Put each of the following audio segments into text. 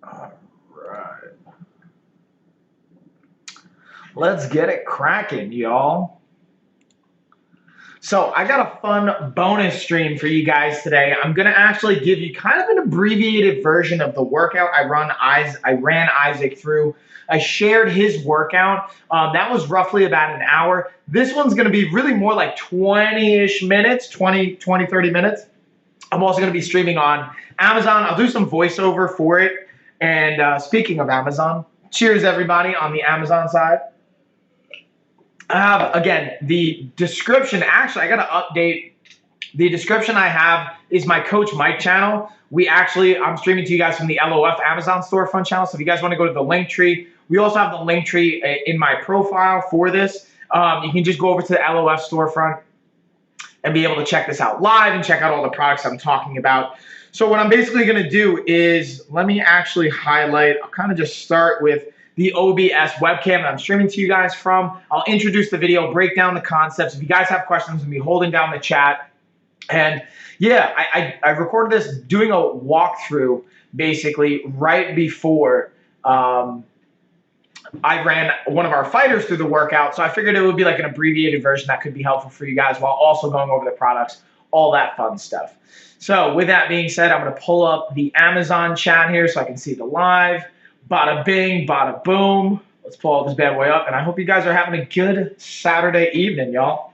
All right. Let's get it cracking, y'all. So I got a fun bonus stream for you guys today. I'm gonna actually give you kind of an abbreviated version of the workout I ran Isaac through. I shared his workout. That was roughly about an hour. This one's gonna be really more like 20-ish minutes, 30 minutes. I'm also gonna be streaming on Amazon. I'll do some voiceover for it. And speaking of Amazon, cheers everybody on the Amazon side. Again, the description, actually, I got to update. The description I have is my Coach Mike channel. I'm streaming to you guys from the LOF Amazon storefront channel. So if you guys want to go to the link tree, we also have the link tree in my profile for this. You can just go over to the LOF storefront and be able to check this out live and check out all the products I'm talking about. So what I'm basically going to do is, let me actually highlight, I'll kind of just start with the OBS webcam that I'm streaming to you guys from. I'll introduce the video, break down the concepts. If you guys have questions, I'm going to be holding down the chat. And yeah, I recorded this doing a walkthrough basically right before I ran one of our fighters through the workout. So I figured it would be like an abbreviated version that could be helpful for you guys while also going over the products, all that fun stuff. So with that being said, I'm going to pull up the Amazon chat here so I can see the live. Bada bing, bada boom. Let's pull all this bad boy up. And I hope you guys are having a good Saturday evening, y'all.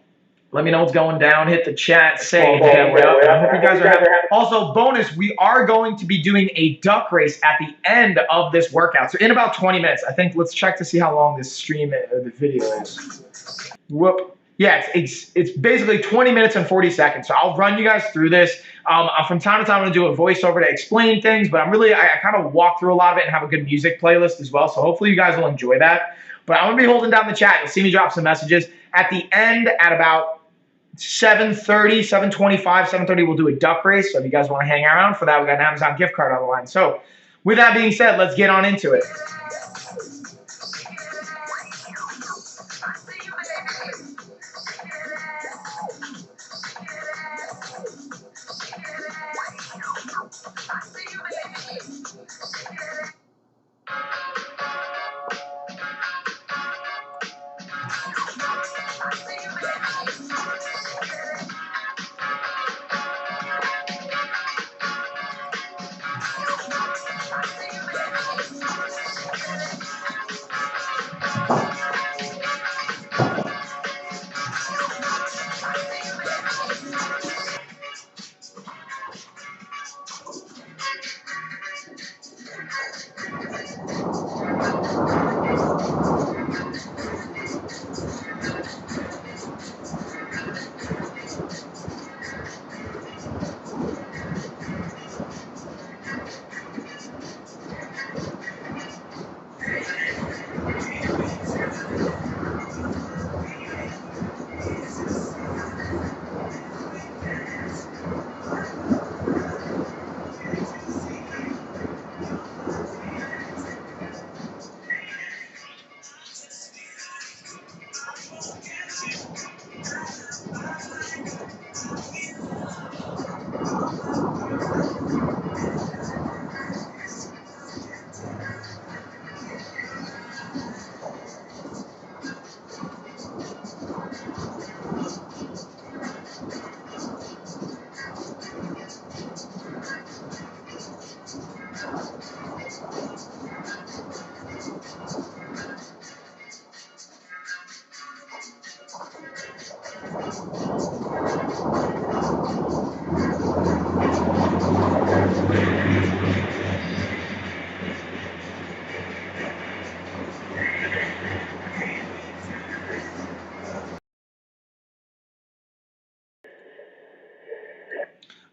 Let me know what's going down. Hit the chat, say bad boy up. And I hope you guys are having. Also, bonus, we are going to be doing a duck race at the end of this workout. So in about 20 minutes. I think, let's check to see how long this stream or the video is. Whoop. Yeah, it's basically 20 minutes and 40 seconds. So I'll run you guys through this. From time to time, I'm going to do a voiceover to explain things, but I kind of walk through a lot of it and have a good music playlist as well. So hopefully you guys will enjoy that. But I'm going to be holding down the chat. You'll see me drop some messages. At the end, at about 7:30, 7:25, 7:30, we'll do a duck race. So if you guys want to hang around for that, we got an Amazon gift card on the line. So with that being said, let's get on into it.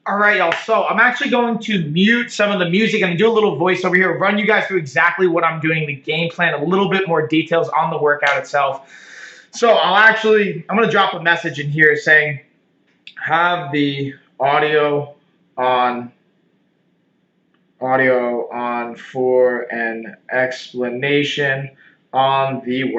All right, y'all. So I'm actually going to mute some of the music and do a little voice over here, run you guys through exactly what I'm doing, the game plan, a little bit more details on the workout itself. So I'm going to drop a message in here saying, have the audio on for an explanation on the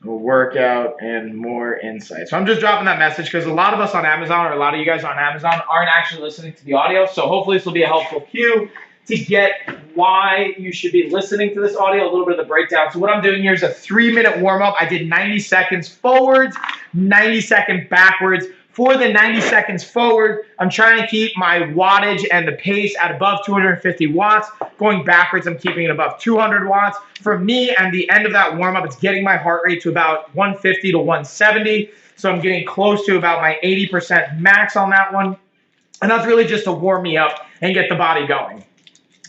workout and more insight. So I'm just dropping that message because a lot of us on Amazon, or a lot of you guys on Amazon, aren't actually listening to the audio. So hopefully this will be a helpful cue to get why you should be listening to this audio, a little bit of the breakdown. So what I'm doing here is a 3-minute warm-up. I did 90 seconds forwards, 90 seconds backwards. For the 90 seconds forward, I'm trying to keep my wattage and the pace at above 250 watts. Going backwards, I'm keeping it above 200 watts. For me, and the end of that warm-up, it's getting my heart rate to about 150 to 170. So I'm getting close to about my 80% max on that one. And that's really just to warm me up and get the body going.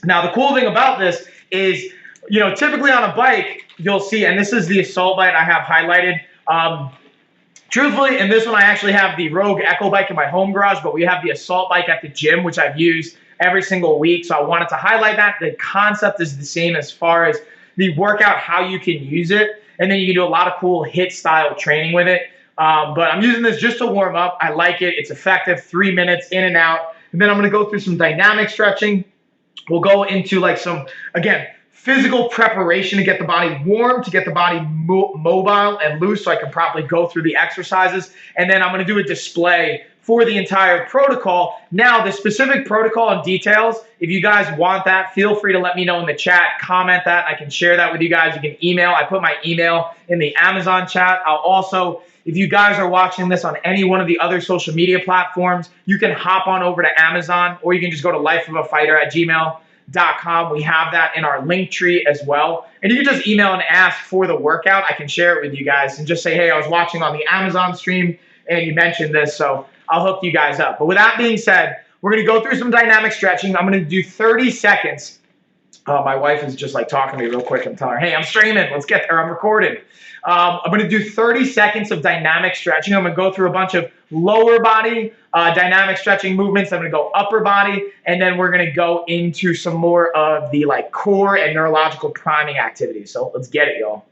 Now, the cool thing about this is, you know, typically on a bike, you'll see, and this is the assault bike I have highlighted. Truthfully, in this one, I actually have the Rogue Echo bike in my home garage, but we have the assault bike at the gym, which I've used every single week. So I wanted to highlight that. The concept is the same as far as the workout, how you can use it. And then you can do a lot of cool HIIT style training with it. But I'm using this just to warm up. I like it. It's effective, 3 minutes in and out. And then I'm going to go through some dynamic stretching. We'll go into like some, again, physical preparation to get the body warm, to get the body mobile and loose so I can properly go through the exercises. And then I'm going to do a display for the entire protocol. Now, the specific protocol and details, if you guys want that, feel free to let me know in the chat, comment that. I can share that with you guys. You can email. I put my email in the Amazon chat. I'll also, if you guys are watching this on any one of the other social media platforms, you can hop on over to Amazon, or you can just go to lifeofafighter@gmail.com. We have that in our link tree as well. And you can just email and ask for the workout. I can share it with you guys and just say, hey, I was watching on the Amazon stream and you mentioned this, so I'll hook you guys up. But with that being said, we're going to go through some dynamic stretching. I'm going to do 30 seconds. My wife is just like talking to me real quick. I'm telling her, hey, I'm streaming. Let's get there. I'm recording. I'm going to do 30 seconds of dynamic stretching. I'm going to go through a bunch of lower body dynamic stretching movements. I'm going to go upper body, and then we're going to go into some more of the like core and neurological priming activities. So let's get it, y'all.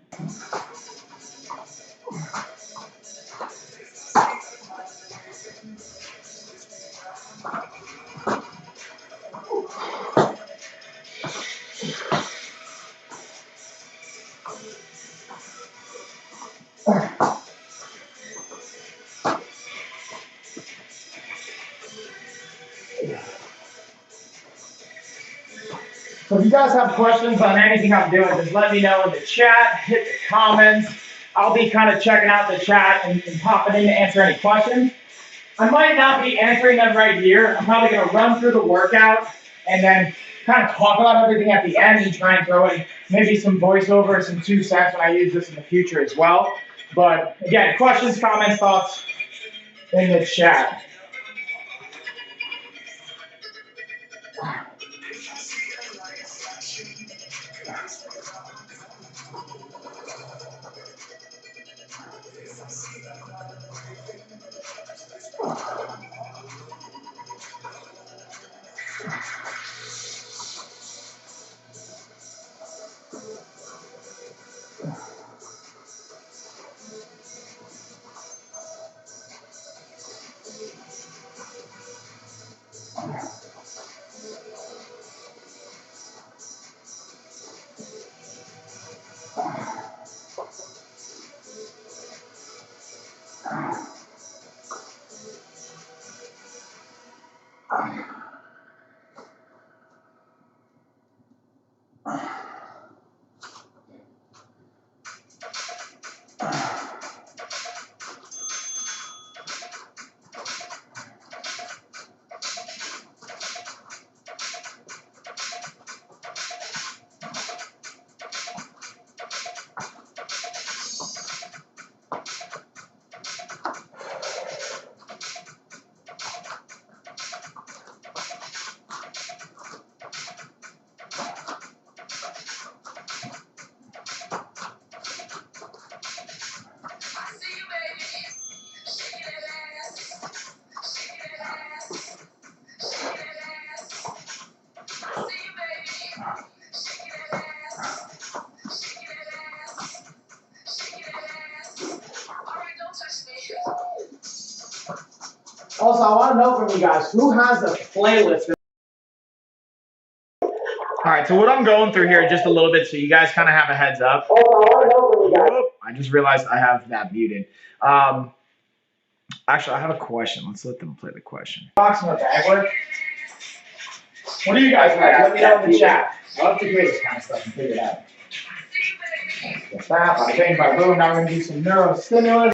So if you guys have questions on anything I'm doing, just let me know in the chat, hit the comments. I'll be kind of checking out the chat and popping in to answer any questions. I might not be answering them right here. I'm probably going to run through the workout and then kind of talk about everything at the end and try and throw in maybe some voiceover, some 2 cents when I use this in the future as well. But again, questions, comments, thoughts in the chat. Also, I want to know from you guys, who has a playlist? All right, so what I'm going through here just a little bit so you guys kind of have a heads up. I just realized I have that muted. Actually, I have a question. Let's let them play the question. Boxing or bag work? What do you guys like? Let me know in the chat. I love to hear this kind of stuff and figure it out. Get that, bada bing, bada boom. Now we're going to do some neurostimulus.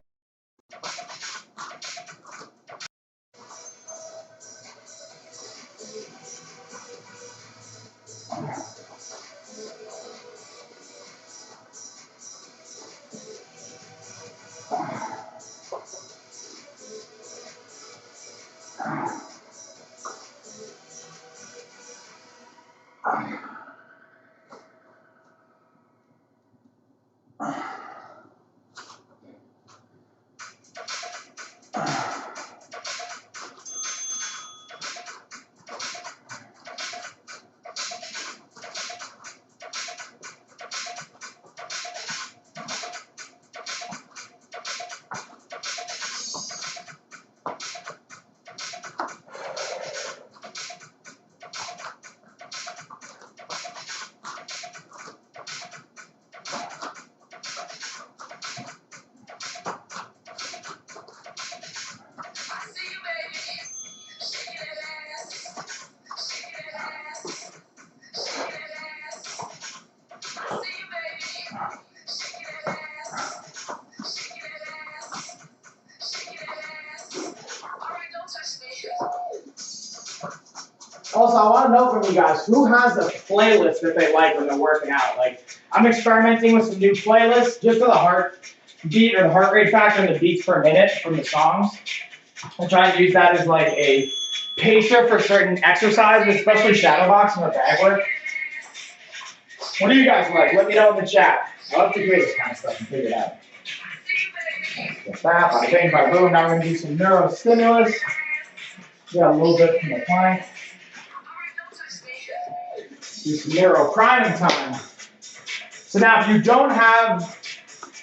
Also, I want to know from you guys, who has a playlist that they like when they're working out? Like, I'm experimenting with some new playlists just for the heartbeat or the heart rate factor and the beats per minute from the songs. I'm trying to use that as like a pacer for certain exercises, especially shadow boxing or bag work. What do you guys like? Let me know in the chat. I love to hear this kind of stuff and figure it out. Get that, bada bing, bada boom. Now we're going to do some neurostimulus. Got a little bit from the plank. Do some neuro priming time. So now if you don't have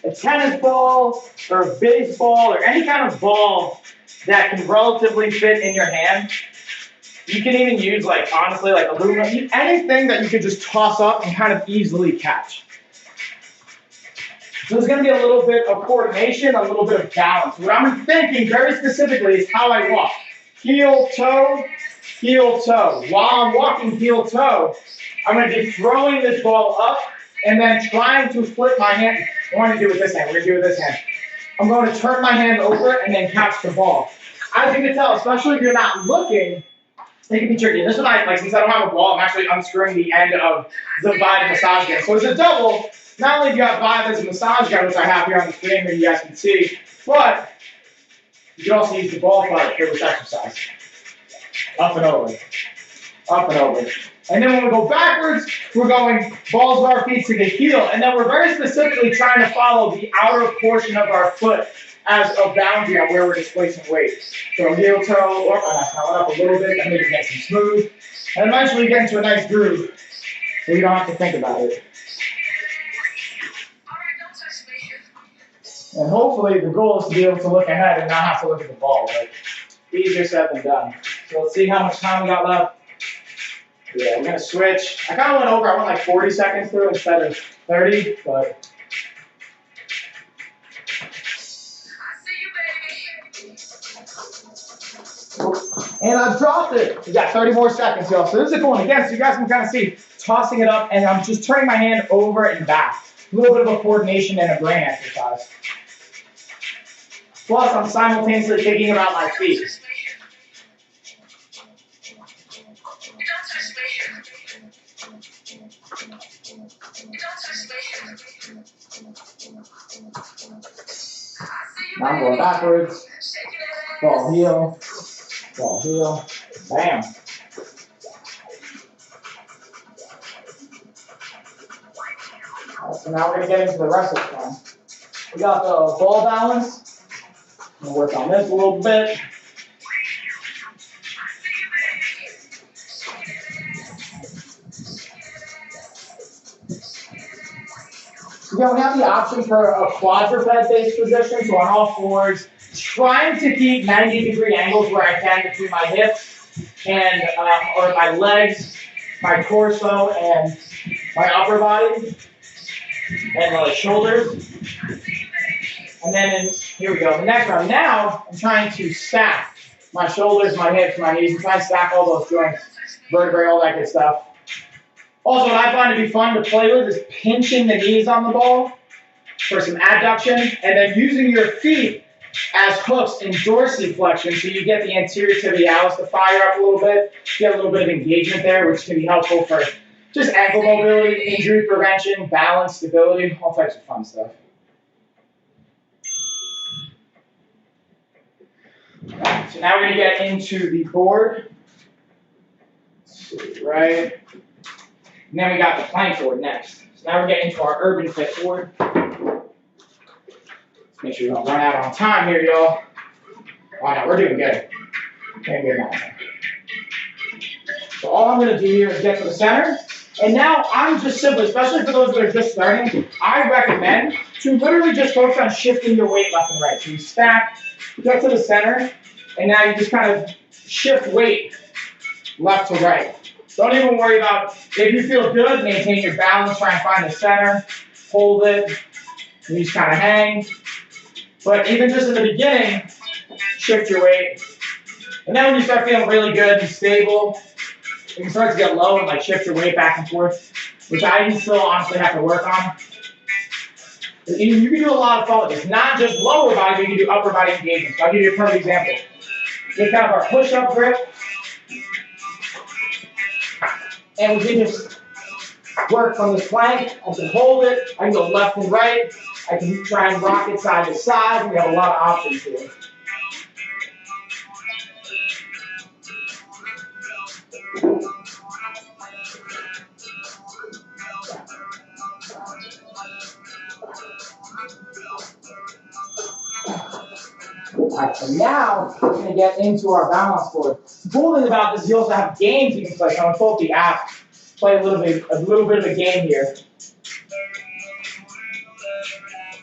a tennis ball or a baseball or any kind of ball that can relatively fit in your hand, you can even use like, honestly, like aluminum, anything that you could just toss up and kind of easily catch. So there's going to be a little bit of coordination, a little bit of balance. What I'm thinking very specifically is how I walk. Heel, toe, heel, toe. While I'm walking heel, toe, I'm going to be throwing this ball up and then trying to flip my hand. I want to do it with this hand. We're going to do it with this hand. I'm going to turn my hand over and then catch the ball. As you can tell, especially if you're not looking, it can be tricky. This one, since I don't have a ball, I'm actually unscrewing the end of the Vibe massage gun. So it's a double. Not only do you have Vibe as a massage gun, which I have here on the screen that you guys can see, but you can also use the ball part for this exercise. Up and over. Up and over. And then when we go backwards, we're going balls of our feet to the heel. And then we're very specifically trying to follow the outer portion of our foot as a boundary on where we're displacing weight. So heel toe, and I power up a little bit, that makes it nice and smooth. And eventually get into a nice groove, so you don't have to think about it. And hopefully the goal is to be able to look ahead and not have to look at the ball, but easier said than done. So let's see how much time we got left. Yeah, we're gonna switch. I kind of went over, I went like 40 seconds through instead of 30, but. And I've dropped it. We got 30 more seconds, y'all. So this is a cool one. Again, so you guys can kind of see, tossing it up, and I'm just turning my hand over and back. A little bit of a coordination and a brain exercise. Plus, I'm simultaneously thinking about my feet. Now I'm going backwards. Ball heel. Ball heel. Bam. Right, so now we're going to get into the rest of the plan. We got the ball balance. We'll work on this a little bit. Again, we have the option for a quadruped-based position, so on all fours, trying to keep 90-degree angles where I can between my hips and or my legs, my torso, and my upper body, and my shoulders. And then here we go. The next round. Now I'm trying to stack my shoulders, my hips, my knees. I'm trying to stack all those joints vertebrae, all that good stuff. Also, what I find to be fun to play with is pinching the knees on the ball for some adduction, and then using your feet as hooks in dorsiflexion, so you get the anterior tibialis to fire up a little bit, get a little bit of engagement there, which can be helpful for just ankle mobility, injury prevention, balance, stability, all types of fun stuff. Right, so now we're going to get into the board. Right. And then we got the plank board next. So now we're getting into our urban fit board. Let's make sure we don't run out on time here, y'all. Oh no, we're doing good. Doing good now. So all I'm going to do here is get to the center. And now I'm just simply, especially for those that are just starting, I recommend to literally just focus on shifting your weight left and right. So you stack, get to the center, and now you just kind of shift weight left to right. Don't even worry about, if you feel good, maintain your balance, try and find the center, hold it, and you just kind of hang. But even just in the beginning, shift your weight. And then when you start feeling really good and stable, you can start to get low and like shift your weight back and forth, which I still honestly have to work on. You can do a lot of fun with this, not just lower body, but you can do upper body engagement. So I'll give you a perfect example. Get kind of our push-up grip. And we can just work from this plank. I can hold it. I can go left and right. I can try and rock it side to side. We have a lot of options here. Alright, so now we're going to get into our balance board. The cool thing about this is you also have games you can play. So I'm going to pull up the app, play a little bit of a game here,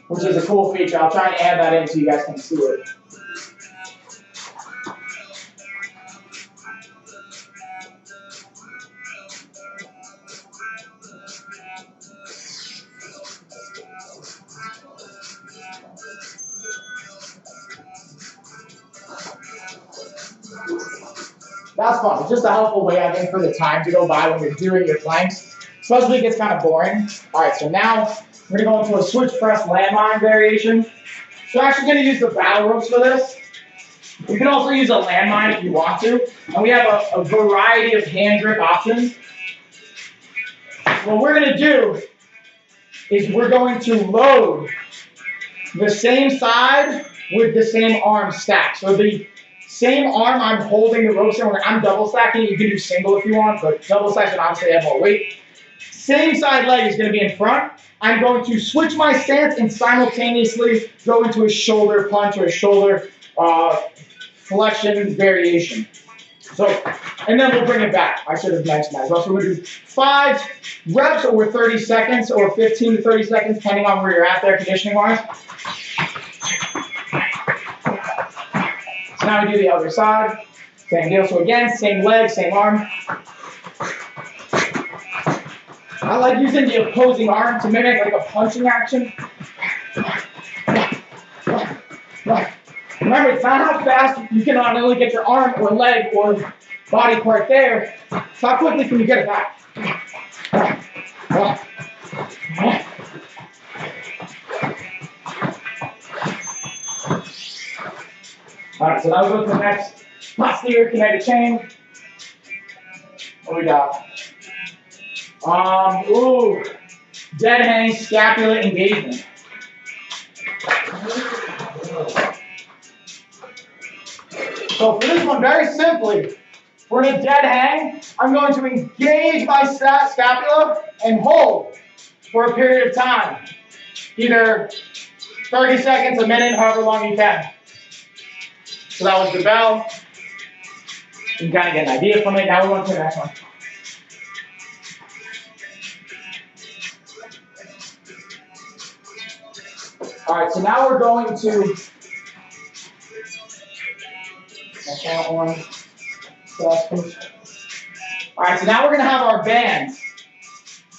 which is a cool feature. I'll try and add that in so you guys can see it. That's fun. It's just a helpful way, I think, for the time to go by when you're doing your planks, especially if it gets kind of boring. All right, so now we're going to go into a switch press landline variation. So I'm actually going to use the battle ropes for this. You can also use a landmine if you want to. And we have a variety of hand grip options. What we're going to do is we're going to load the same side with the same arm stack. So the same arm I'm holding the ropes in, where I'm double stacking. You can do single if you want, but double stacking obviously have more weight. Same side leg is going to be in front. I'm going to switch my stance and simultaneously go into a shoulder punch or a shoulder flexion variation. So, and then we'll bring it back. I should have mentioned that as well. So we're going to do 5 reps over 30 seconds or 15 to 30 seconds, depending on where you're at there conditioning-wise. So now we do the other side. Same deal. So again, same leg, same arm. I like using the opposing arm to mimic like a punching action. Remember, it's not how fast you can not only get your arm or leg or body part there. It's how quickly can you get it back. All right, so now we go to the next posterior connected chain. What we got? Dead hang scapula engagement. So for this one, very simply, we're in a dead hang. I'm going to engage my scapula and hold for a period of time. Either 30 seconds, a minute, however long you can. So that was the bell. You can kind of get an idea from it. Now we want to the next one. All right, so now we're going to that one. All right, so now we're going to have our bands.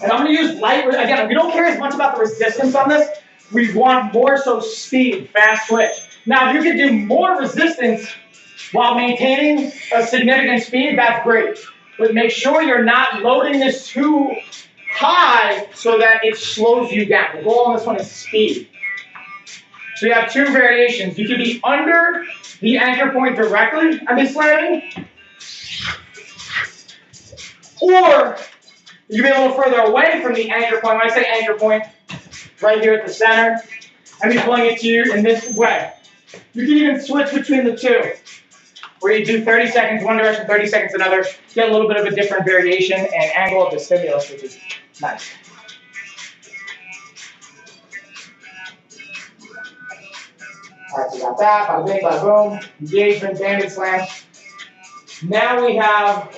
And I'm going to use light. Again, we don't care as much about the resistance on this. We want more so speed, fast twitch. Now, if you can do more resistance while maintaining a significant speed, that's great. but make sure you're not loading this too high so that it slows you down. The goal on this one is speed. So you have two variations. You can be under the anchor point directly, slamming, or you can be a little further away from the anchor point. When I say anchor point, right here at the center, and be pulling it to you in this way. You can even switch between the two, where you do 30 seconds one direction, 30 seconds another, get a little bit of a different variation and angle of the stimulus, which is nice. All right, so we got that, bada bing, bada boom, engagement, banded slam. Now we have,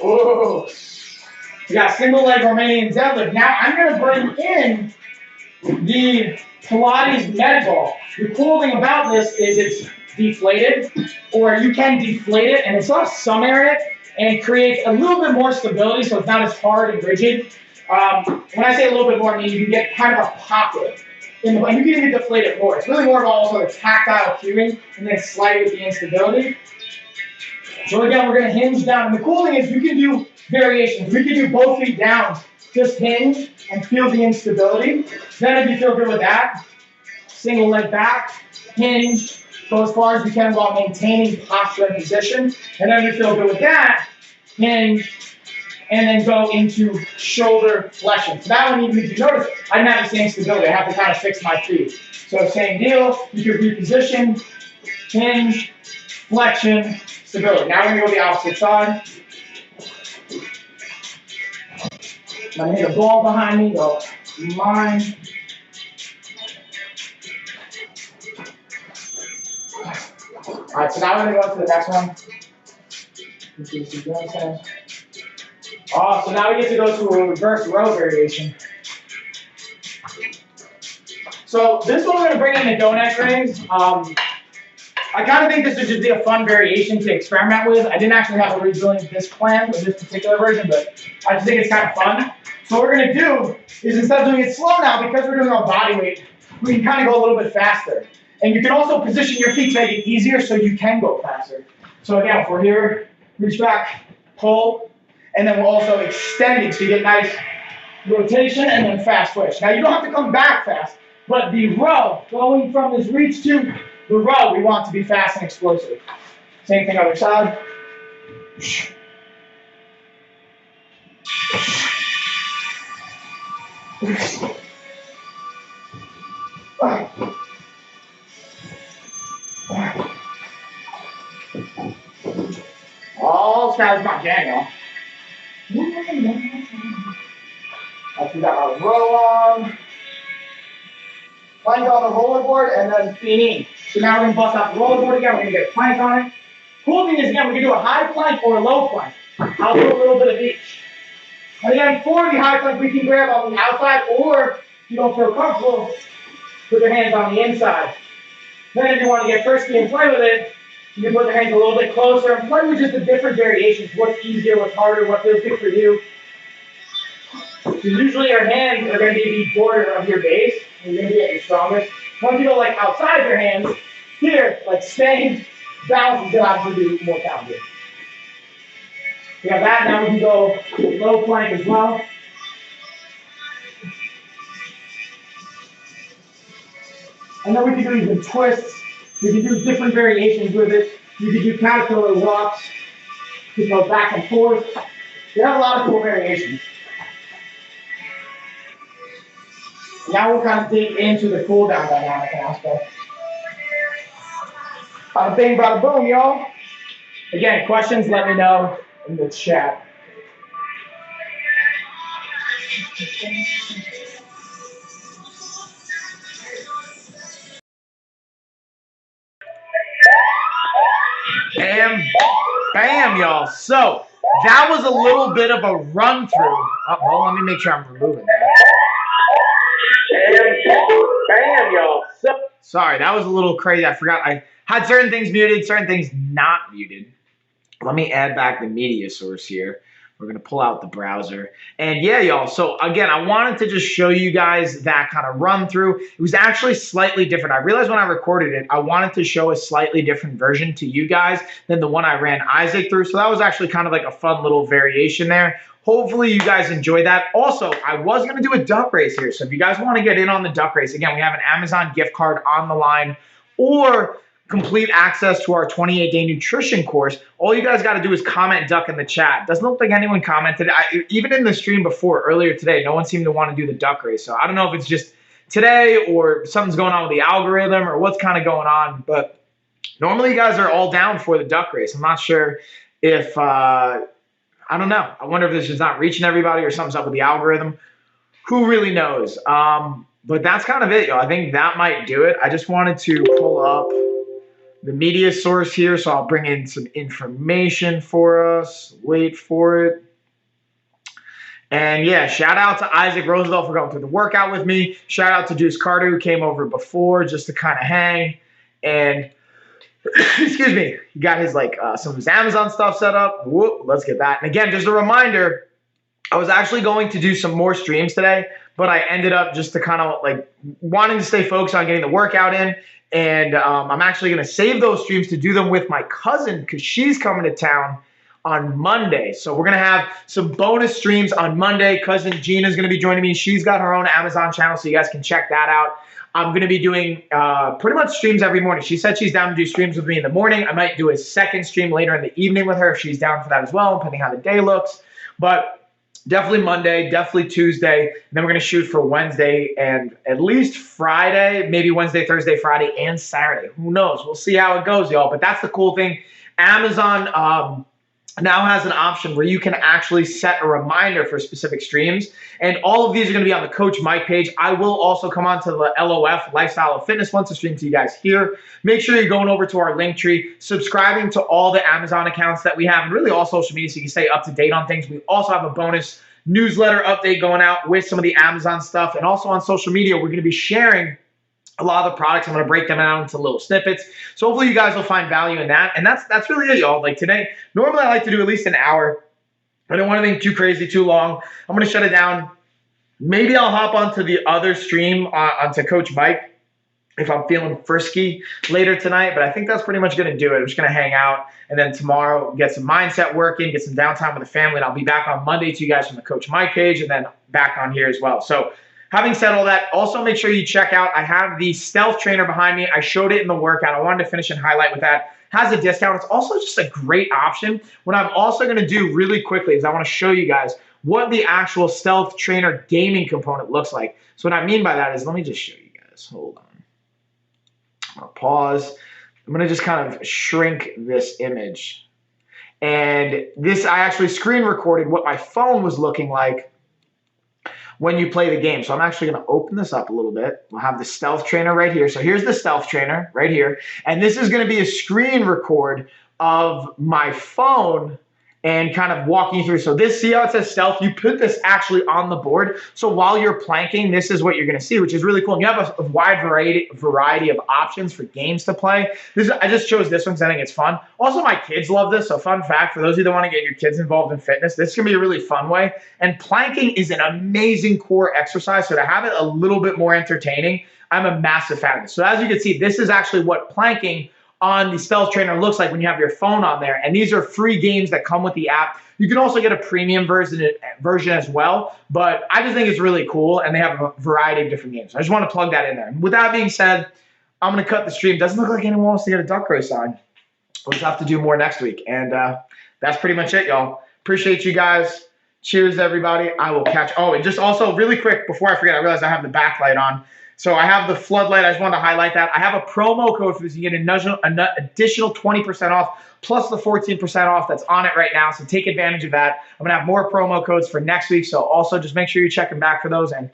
we got single leg Romanian deadlift. Now I'm gonna bring in the Pilates med ball. The cool thing about this is it's deflated, or you can deflate it, and it's on some area, and it creates a little bit more stability, so it's not as hard and rigid. When I say a little bit more, I mean you can get kind of a pocket. And you can even deflate it more. It's really more about also the tactile cueing and then slide with the instability. So again, we're going to hinge down. And the cool thing is you can do variations. We can do both feet down, just hinge and feel the instability. Then if you feel good with that, single leg back, hinge, go as far as you can while maintaining posture and position. And then if you feel good with that, hinge, and then go into shoulder flexion. So that one, even if you notice, I didn't have the same stability. I have to kind of fix my feet. So same deal, you can reposition, hinge, flexion, stability. Now we're going to go the opposite side. I'm going to hit a ball behind me, go line. All right, so now we're going to go to the next one. Oh, so now we get to go to a reverse row variation. So this one we're going to bring in the donut rings. I kind of think this would just be a fun variation to experiment with. I didn't actually have originally this plan with this particular version, but I just think it's kind of fun. So what we're going to do is instead of doing it slow now, because we're doing our body weight, we can kind of go a little bit faster. And you can also position your feet to make it easier so you can go faster. So again, if we're here, reach back, pull, and then we're also extending, so you get nice rotation and then fast twitch. Now you don't have to come back fast, but the row, going from this reach to the row, we want to be fast and explosive. Same thing other side. Oh, this guy's not jam, y'all. After we got our row on, plank on the rollerboard, and then feet. So now we're going to bust out the rollerboard again. We're going to get a plank on it. Cool thing is, again, we can do a high plank or a low plank. I'll do a little bit of each. And again, for the high plank, we can grab on the outside, or if you don't feel comfortable, put your hands on the inside. Then if you want to get frisky and play with it, you can put your hands a little bit closer and play with just the different variations. What's easier, what's harder, what feels good for you. Because usually your hands are going to be the border of your base. You're going to be at your strongest. Once you go like outside your hands, here, like staying balanced is going to obviously be more challenging. We have that. Now we can go low plank as well. And then we can do even twists. We can do different variations with it. You can do caterpillar walks. You can go back and forth. You have a lot of cool variations. Now we'll kind of dig into the cool down dynamic aspect. Bada bing, bada boom, y'all. Again, questions, let me know in the chat. Bam, bam, y'all. So that was a little bit of a run through. Oh, well, let me make sure I'm removing that. Bam, y'all. So, sorry, that was a little crazy. I forgot I had certain things muted, certain things not muted. Let me add back the media source here. We're going to pull out the browser. And yeah, y'all. So again, I wanted to just show you guys that kind of run through. It was actually slightly different. I realized when I recorded it, I wanted to show a slightly different version to you guys than the one I ran Isaac through. So that was actually kind of like a fun little variation there. Hopefully you guys enjoy that. Also, I was going to do a duck race here. So if you guys want to get in on the duck race, again, we have an Amazon gift card on the line, or complete access to our 28-day nutrition course. All you guys got to do is comment duck in the chat. Doesn't look like anyone commented. Even in the stream before, earlier today, no one seemed to want to do the duck race. So I don't know if it's just today or something's going on with the algorithm or what's kind of going on. But normally you guys are all down for the duck race. I'm not sure if, I don't know. I wonder if this is not reaching everybody or something's up with the algorithm. Who really knows? But that's kind of it, y'all. I think that might do it. I just wanted to pull up the media source here, so I'll bring in some information for us. Wait for it. And yeah, shout out to Isaac Roosevelt for going through the workout with me. Shout out to Deuce Carter, who came over before just to kind of hang. And excuse me, he got his some of his Amazon stuff set up. Whoop, let's get that. And again, just a reminder, I was actually going to do some more streams today, but I ended up just to kind of wanting to stay focused on getting the workout in. And I'm actually going to save those streams to do them with my cousin because she's coming to town on Monday. So we're going to have some bonus streams on Monday. Cousin Gina's going to be joining me. She's got her own Amazon channel, so you guys can check that out. I'm going to be doing pretty much streams every morning. She said she's down to do streams with me in the morning. I might do a second stream later in the evening with her if she's down for that as well, depending how the day looks. But definitely Monday, definitely Tuesday. And then we're going to shoot for Wednesday and at least Friday, maybe Wednesday, Thursday, Friday, and Saturday. Who knows? We'll see how it goes, y'all. But that's the cool thing. Amazon now has an option where you can actually set a reminder for specific streams. And all of these are going to be on the Coach Mike page. I will also come on to the LOF, Lifestyle of Fitness, once to stream to you guys here. Make sure you're going over to our link tree, subscribing to all the Amazon accounts that we have, and really all social media so you can stay up to date on things. We also have a bonus newsletter update going out with some of the Amazon stuff. And also on social media, we're going to be sharing a lot of the products. I'm going to break them out into little snippets. So hopefully you guys will find value in that. And that's really it, y'all. Today, normally I like to do at least an hour. I don't want anything too crazy, too long. I'm going to shut it down. Maybe I'll hop onto the other stream onto Coach Mike if I'm feeling frisky later tonight. But I think that's pretty much going to do it. I'm just going to hang out. And then tomorrow, get some mindset working, get some downtime with the family. And I'll be back on Monday to you guys from the Coach Mike page and then back on here as well. So having said all that, also make sure you check out, I have the Stealth Trainer behind me. I showed it in the workout. I wanted to finish and highlight with that. Has a discount. It's also just a great option. What I'm also going to do really quickly is I want to show you guys what the actual Stealth Trainer gaming component looks like. So what I mean by that is, let me just show you guys. Hold on. I'm going to pause. I'm going to just kind of shrink this image. And this, I actually screen recorded what my phone was looking like when you play the game. So I'm actually going to open this up a little bit. We'll have the Stealth Trainer right here. So here's the Stealth Trainer right here. And this is going to be a screen record of my phone and kind of walking you through. So this, see how it says Stealth? You put this actually on the board. So while you're planking, this is what you're going to see, which is really cool. And you have a wide variety of options for games to play. I just chose this one because I think it's fun. Also, my kids love this. So fun fact, for those of you that want to get your kids involved in fitness, this can be a really fun way. And planking is an amazing core exercise. So to have it a little bit more entertaining, I'm a massive fan of this. So as you can see, this is actually what planking on the Stealth Trainer looks like when you have your phone on there. And these are free games that come with the app. You can also get a premium version as well, but I just think it's really cool, and they have a variety of different games. I just want to plug that in there. With that being said, I'm going to cut the stream. Doesn't look like anyone wants to get a duck race on. We'll just have to do more next week. And that's pretty much it, y'all. Appreciate you guys. Cheers, everybody. I will catch. Oh, and just also really quick, before I forget, I realized I have the backlight on. So I have the floodlight. I just wanted to highlight that. I have a promo code for this. You get an additional 20% off plus the 14% off that's on it right now. So take advantage of that. I'm going to have more promo codes for next week. So also just make sure you're checking back for those. And